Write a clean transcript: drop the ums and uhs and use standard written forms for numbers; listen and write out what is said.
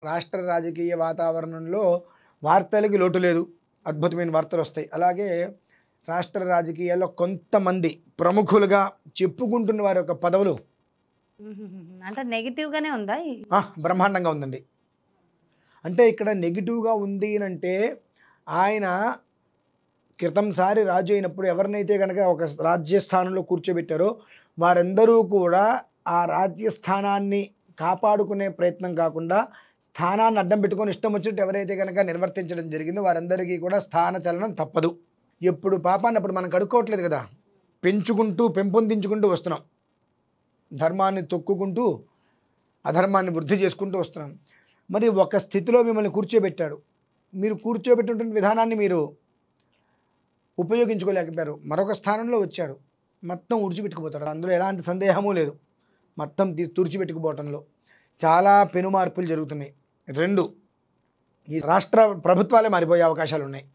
రాష్ట్ర రాజకీయ వాతావరణంలో వార్తలకి లోటు లేదు. అద్భుతమైన వార్తలొస్తాయి. అలాగే రాష్ట్ర రాజకీయాల్లో కొంతమంది ప్రముఖులుగా చెప్పుకుంటున్న వారి యొక్క పదవులు అంటే నెగెటివ్‌గానే ఉందా? బ్రహ్మాండంగా ఉందండి. అంటే ఇక్కడ నెగెటివ్‌గా ఉంది అనంటే, ఆయన క్రితంసారి రాజు అయినప్పుడు ఎవరినైతే గనక ఒక రాజ్య స్థానంలో కూర్చోబెట్టారో, వారందరూ కూడా ఆ రాజ్య స్థానాన్ని కాపాడుకునే ప్రయత్నం కాకుండా, స్థానాన్ని అడ్డం పెట్టుకొని ఇష్టం వచ్చినట్టు ఎవరైతే గనక నిర్వర్తించడం జరిగిందో, వారందరికీ కూడా స్థానచలనం తప్పదు. ఎప్పుడు పాపాన్ని అప్పుడు మనం కడుక్కోవట్లేదు కదా! పెంపొందించుకుంటూ వస్తున్నాం. ధర్మాన్ని తొక్కుకుంటూ, అధర్మాన్ని వృద్ధి చేసుకుంటూ వస్తున్నాం. మరి ఒక స్థితిలో మిమ్మల్ని కూర్చోబెట్టాడు. మీరు కూర్చోబెట్టినటువంటి విధానాన్ని మీరు ఉపయోగించుకోలేకపోయారు. మరొక స్థానంలో వచ్చాడు. మొత్తం ఉడిచిపెట్టుకుపోతాడు. అందులో ఎలాంటి సందేహము లేదు. మొత్తం తుడిచిపెట్టుకుపోవటంలో చాలా పెను మార్పులు జరుగుతున్నాయి. 2 ఈ రాష్ట్ర ప్రభుత్వాలే మారిపోయే అవకాశాలున్నాయి.